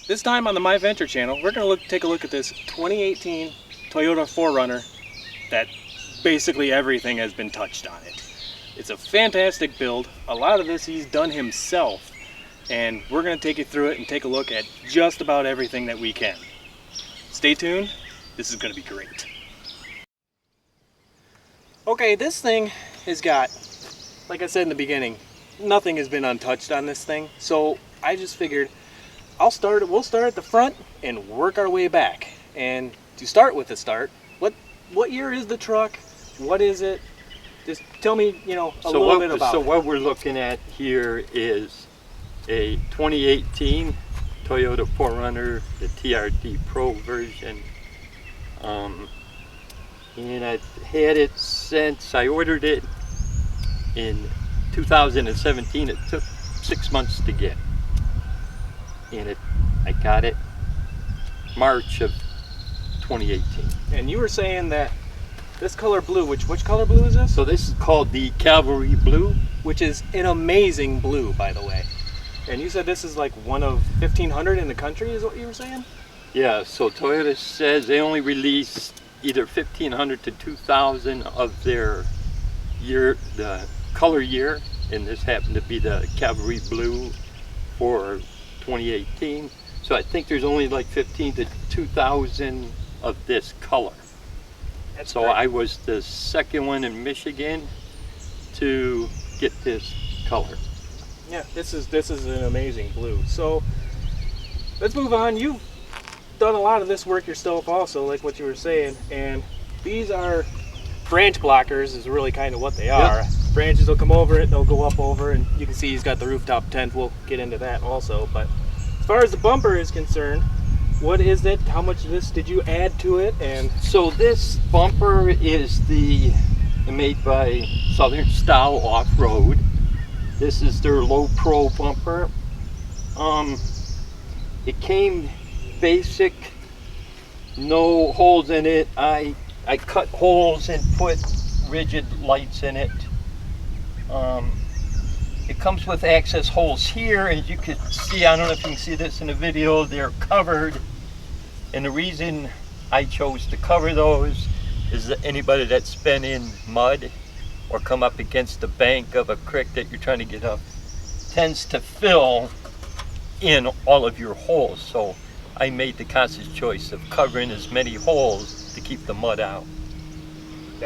This time on the My Venture channel, we're going to take a look at this 2018 Toyota 4Runner that basically everything has been touched on it. It's a fantastic build. A lot of this he's done himself, and we're going to take you through it and take a look at just about everything that we can. Stay tuned. This is going to be great. Okay, this thing has got, like I said in the beginning, nothing has been untouched on this thing. So I just figured we'll start at the front and work our way back. And to start with the start, what year is the truck? What is it? Just tell me, a little bit about it. So what we're looking at here is a 2018 Toyota 4Runner, the TRD Pro version. And I've had it since I ordered it in 2017. It took 6 months to get. And I got it March of 2018. And you were saying that this color blue, which color blue is this? So this is called the Cavalry Blue, which is an amazing blue, by the way. And you said this is like one of 1,500 in the country, is what you were saying? Yeah, so Toyota says they only release either 1,500 to 2,000 of their year, the color year, and this happened to be the Cavalry Blue for 2018. So I think there's only like 15 to 2,000 of this color. That's so great. I was the second one in Michigan to get this color. Yeah, this is an amazing blue. So let's move on. You've done a lot of this work yourself also, like what you were saying, and these are branch blockers is really kind of what they are. Yep. Branches will come over it, they'll go up over, and you can see he's got the rooftop tent. We'll get into that also. But as far as the bumper is concerned, what is it? How much of this did you add to it? And so this bumper is made by Southern Style Off-Road. This is their low pro bumper. It came basic, no holes in it. I cut holes and put rigid lights in it. It comes with access holes here, as you can see. I don't know if you can see this in the video. They're covered, and the reason I chose to cover those is that anybody that's been in mud or come up against the bank of a creek that you're trying to get up tends to fill in all of your holes. So I made the conscious choice of covering as many holes to keep the mud out.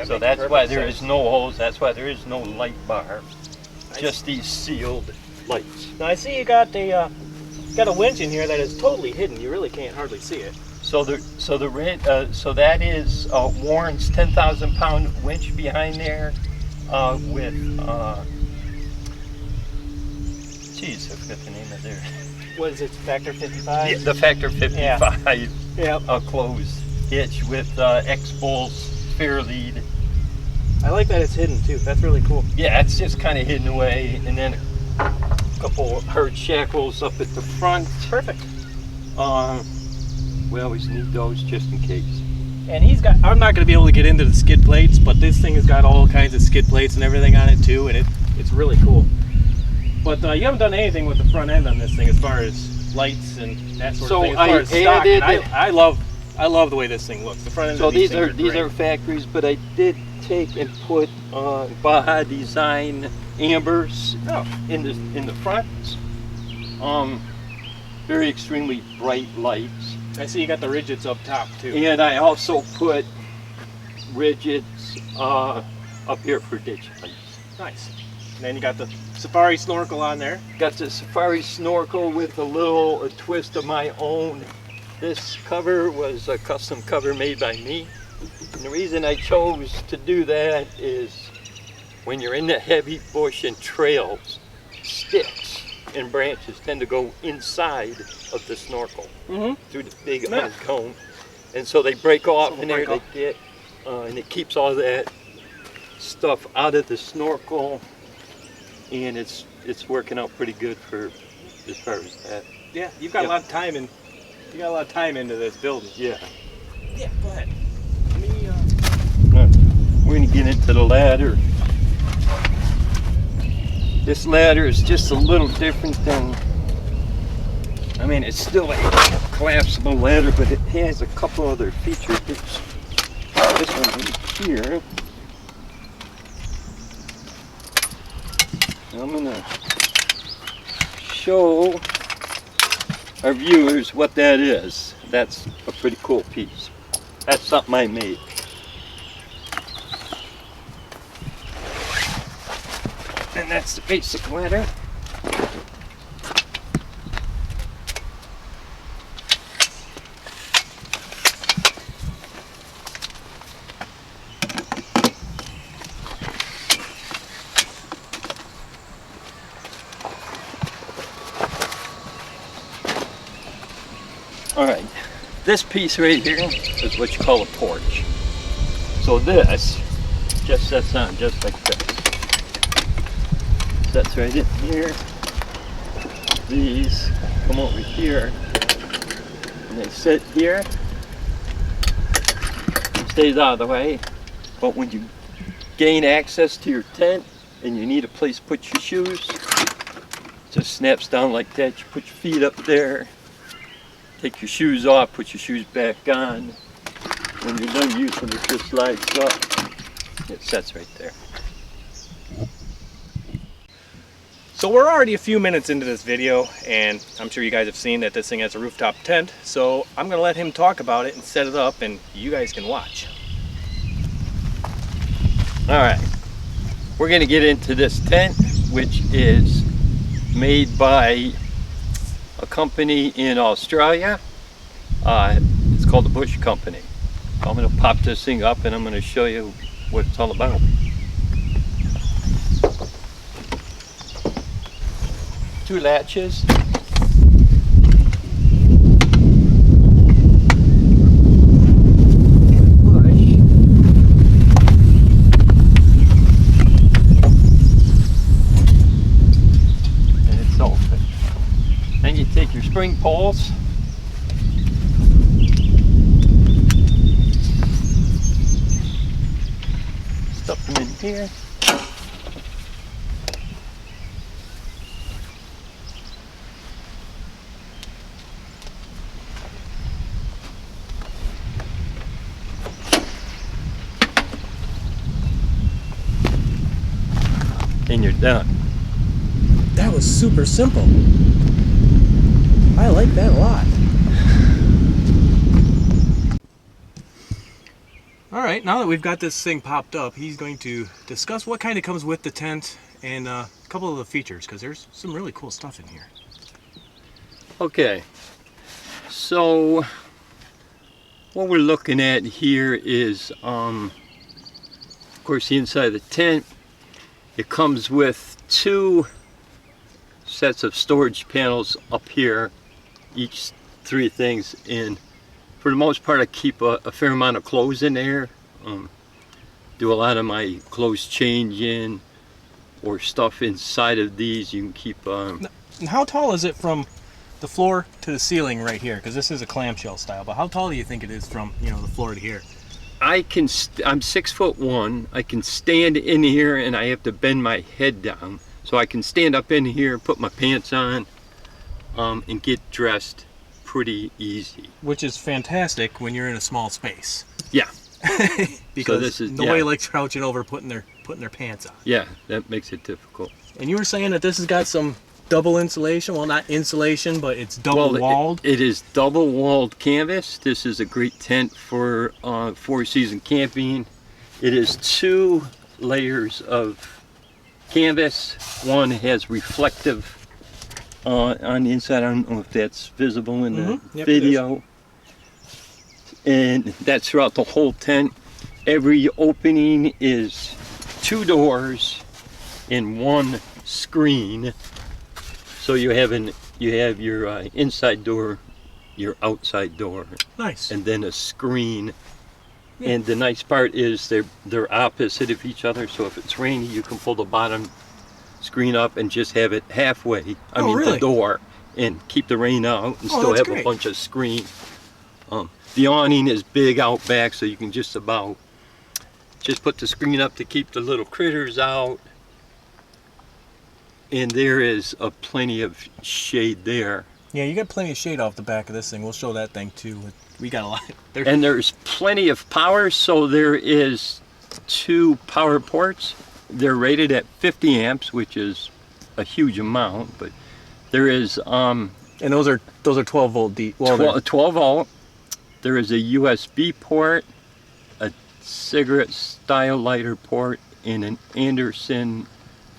So that's why there is no holes. That's why there is no light bar. Just these sealed lights. now I see you got a winch in here that is totally hidden. You really can't hardly see it. So that is Warren's 10,000 pound winch behind there with geez, I forgot the name of there. What is it? Factor 55? Yeah, the Factor 55 Yeah. closed hitch with X-Bull's fair lead. I like that it's hidden too. That's really cool. Yeah, it's just kind of hidden away, and then a couple hard shackles up at the front. Perfect. We always need those just in case. And I'm not going to be able to get into the skid plates, but this thing has got all kinds of skid plates and everything on it too, and it's really cool. But you haven't done anything with the front end on this thing as far as lights and that sort of thing. As far as stock, and I love the way this thing looks. The front end. So of these are factories, but I did take and put Baja Design ambers in the front. Very extremely bright lights. I see you got the rigids up top too. And I also put rigids up here for ditch lights. Nice. And then you got the Safari snorkel on there. Got the Safari snorkel with a twist of my own. This cover was a custom cover made by me. And the reason I chose to do that is when you're in the heavy bush and trails, sticks and branches tend to go inside of the snorkel through the big honeycomb. And so they break off in there, they get, and it keeps all that stuff out of the snorkel. And it's working out pretty good for as far as that. Yeah, you've got a lot of time in. You got a lot of time into this building. Yeah. Yeah, go ahead. We're gonna get into the ladder. This ladder is just a little different than, I mean, it's still a collapsible ladder, but it has a couple other features. This one right here. I'm gonna show our viewers what that is. That's a pretty cool piece. That's something I made. And that's the basic ladder. Alright, this piece right here is what you call a porch. So this just sets on just like this. Sets right in here. These come over here and they sit here. Stays out of the way. But when you gain access to your tent and you need a place to put your shoes, it just snaps down like that. You put your feet up there. Take your shoes off, put your shoes back on. When you're done using it, just slides up. It sets right there. So we're already a few minutes into this video, and I'm sure you guys have seen that this thing has a rooftop tent. So I'm gonna let him talk about it and set it up, and you guys can watch. All right, we're gonna get into this tent, which is made by a company in Australia. It's called the Bush Company. I'm going to pop this thing up and I'm going to show you what it's all about. Two latches. Then you take your spring poles, stuff them in here. And you're done. That was super simple. I like that a lot. All right, now that we've got this thing popped up, he's going to discuss what kind of comes with the tent and a couple of the features, because there's some really cool stuff in here. Okay, so what we're looking at here is, of course, the inside of the tent. It comes with two sets of storage panels up here, each three things in. For the most part, I keep a fair amount of clothes in there. Do a lot of my clothes changing or stuff inside of these. You can keep. And how tall is it from the floor to the ceiling right here? Because this is a clamshell style, but how tall do you think it is from, you know, the floor to here? I'm 6'1". I can stand in here and I have to bend my head down. So I can stand up in here, put my pants on, and get dressed pretty easy. Which is fantastic when you're in a small space. Yeah. Because so this is, nobody likes crouching over putting their pants on. Yeah, that makes it difficult. And you were saying that this has got some double insulation. Well, not insulation, but it's double walled. It is double walled canvas. This is a great tent for 4-season camping. It is 2 layers of canvas. One has reflective on the inside. I don't know if that's visible in the video. And that's throughout the whole tent. Every opening is 2 doors and 1 screen. So you have your inside door, your outside door. Nice. And then a screen. Yeah. And the nice part is they're opposite of each other, so if it's rainy, you can pull the bottom screen up and just have it halfway. Really? The door, and keep the rain out and still have a bunch of screen. The awning is big out back, so you can just about just put the screen up to keep the little critters out. And there is plenty of shade there. Yeah, you got plenty of shade off the back of this thing. We'll show that thing too. We got a lot. And there's plenty of power, so there is 2 power ports. They're rated at 50 amps, which is a huge amount, but there is and those are 12 volt D. Well, 12 volt. There is a USB port, a cigarette style lighter port, and an Anderson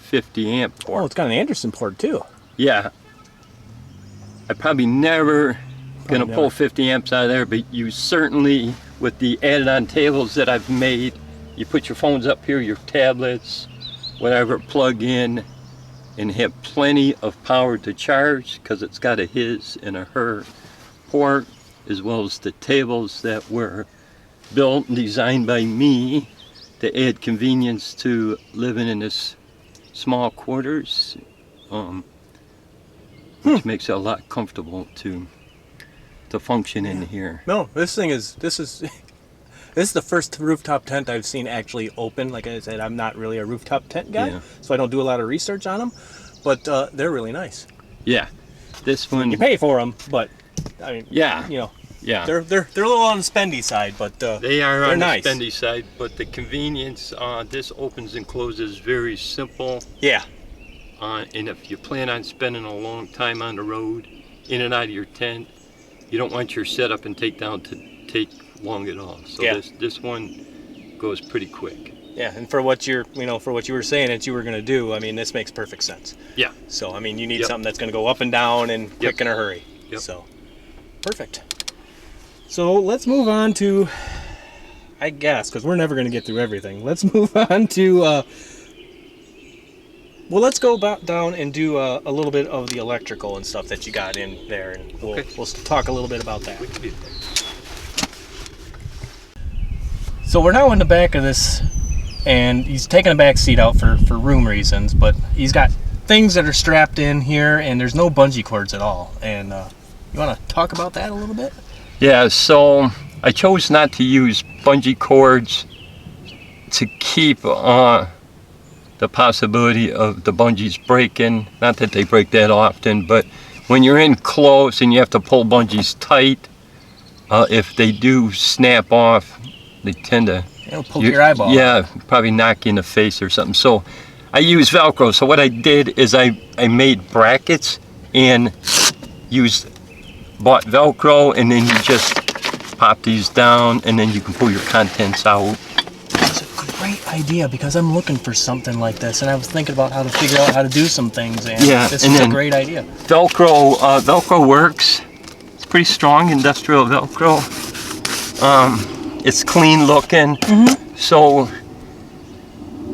50 amp port. oh, it's got an Anderson port too. Yeah. I probably never gonna never. pull 50 amps out of there, but you certainly, with the added on tables that I've made, you put your phones up here, your tablets, whatever, plug in and have plenty of power to charge, because it's got a his and a her port, as well as the tables that were built and designed by me to add convenience to living in this small quarters, which makes it a lot comfortable to function in here. No, this is this is the first rooftop tent I've seen actually open. Like I said, I'm not really a rooftop tent guy, Yeah. so I don't do a lot of research on them. But they're really nice. Yeah, this one. You pay for them, but I mean, Yeah. you know, Yeah, they're a little on the spendy side, but they are they're on nice. the spendy side, but the convenience. This opens and closes very simple. Yeah, And if you plan on spending a long time on the road, in and out of your tent, you don't want your setup and takedown to take long at all. So Yeah. this one goes pretty quick. yeah. And for what you're, for what you were saying that you were gonna do, I mean, this makes perfect sense. Yeah. So I mean, you need Yep. something that's gonna go up and down and quick in a hurry. Yep. So perfect. So let's move on to, I guess, because we're never gonna get through everything. Let's move on to. Well, let's go down and do a little bit of the electrical and stuff that you got in there, and we'll talk a little bit about that. We can do that. So we're now in the back of this, and he's taking a back seat out for room reasons, but he's got things that are strapped in here, and there's no bungee cords at all. And you want to talk about that a little bit? Yeah, so I chose not to use bungee cords to keep the possibility of the bungees breaking. Not that they break that often, but when you're in close and you have to pull bungees tight, if they do snap off, they tend to It'll poke your eyeball. Yeah, probably knock you in the face or something. So I use Velcro. So what I did is I made brackets and bought Velcro, and then you just pop these down, and then you can pull your contents out. That's a great idea, because I'm looking for something like this, and I was thinking about how to figure out how to do some things, and Yeah, this and is a then- great idea. Velcro works. It's pretty strong industrial Velcro. It's clean looking, so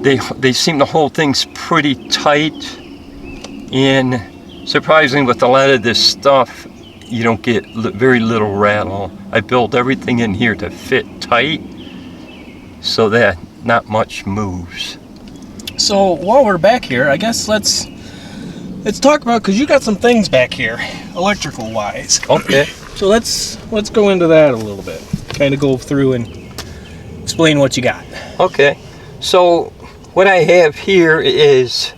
they seem to hold things pretty tight. And surprisingly, with a lot of this stuff, you don't get very little rattle. I built everything in here to fit tight, so that not much moves. So while we're back here, I guess let's talk about, because you got some things back here, electrical wise. Okay. So let's go into that a little bit. Kind of go through and explain what you got. Okay. So what I have here is,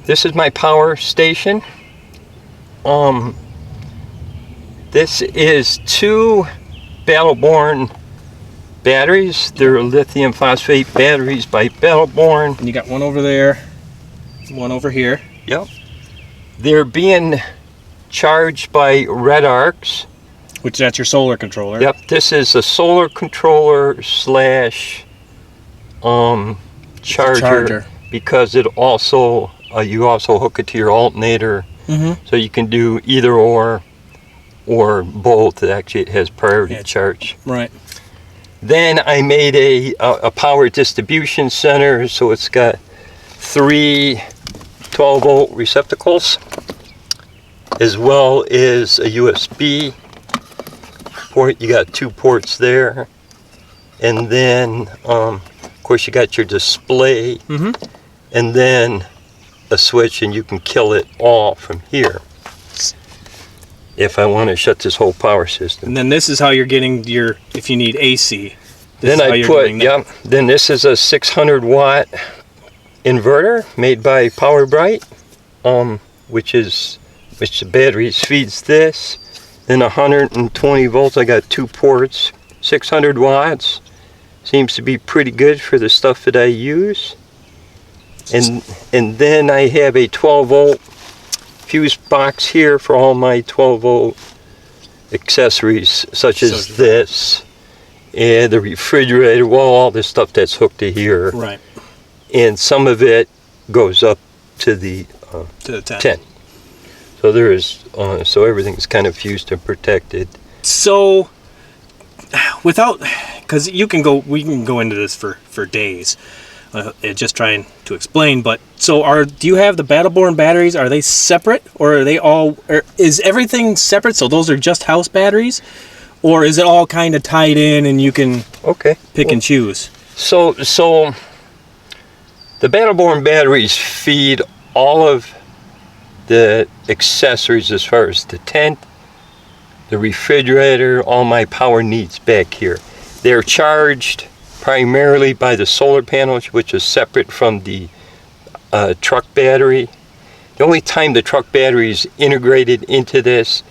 this is my power station. This is 2 Battleborn batteries. They're lithium phosphate batteries by Battleborn. And you got one over there, one over here. Yep. They're being charged by Red Arcs. Which that's your solar controller. Yep. This is a solar controller slash charger, because it also you also hook it to your alternator, so you can do either or both. Actually, it has priority charge. Right. Then I made a power distribution center, so it's got 3 12-volt receptacles, as well as a USB port. You got 2 ports there, and then of course you got your display, and then a switch, and you can kill it all from here if I want to shut this whole power system. And then this is how you're getting your, if you need AC. Then I put, then this is a 600 watt inverter made by PowerBright, which is which the batteries feeds this. Then 120 volts, I got 2 ports, 600 watts. Seems to be pretty good for the stuff that I use. And then I have a 12 volt fuse box here for all my 12 volt accessories, such as this, and the refrigerator, well, all this stuff that's hooked to here. Right. And some of it goes up to the 10. So there is, so everything's kind of fused and protected. So, without, because we can go into this for days, just trying to explain. But so, do you have the Battleborn batteries? Are they separate, or are they all? Is everything separate? So those are just house batteries, or is it all kind of tied in and you can pick and choose? So the Battleborn batteries feed all of the accessories as far as the tent, the refrigerator, all my power needs back here. They're charged primarily by the solar panels, which is separate from the truck battery. The only time the truck battery is integrated into this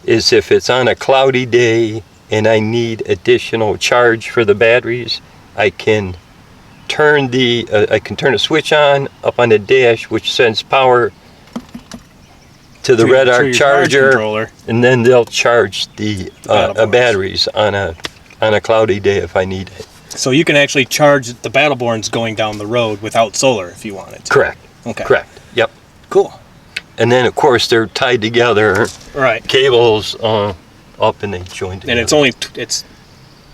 is if it's on a cloudy day and I need additional charge for the batteries. I can turn a switch on up on the dash, which sends power to the red arc charger, and then they'll charge the batteries on a cloudy day if I need it. So you can actually charge the Battleborns going down the road without solar if you wanted to. Correct. Okay. Correct. Yep. Cool. And then of course they're tied together. Right. Cables up and they join together. And it's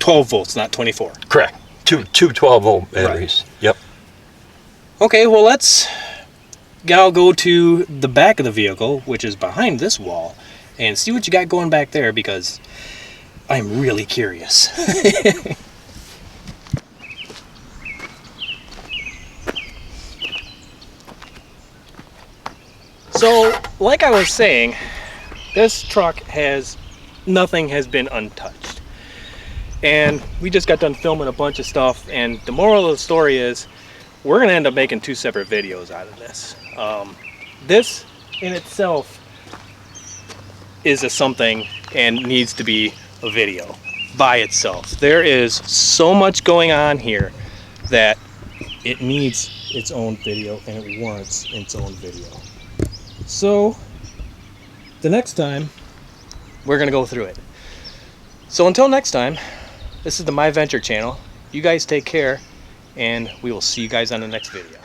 12 volts, not 24. Correct. Two 12 volt batteries. Right. Yep. Okay. Well, I'll go to the back of the vehicle, which is behind this wall, and see what you got going back there, because I'm really curious. So, like I was saying, this truck nothing has been untouched. And we just got done filming a bunch of stuff, and the moral of the story is we're going to end up making 2 separate videos out of this. This in itself is something and needs to be a video by itself. There is so much going on here that it needs its own video, and it warrants its own video. So the next time we're gonna go through it. So until next time, this is the My Venture channel. You guys take care, and we will see you guys on the next video.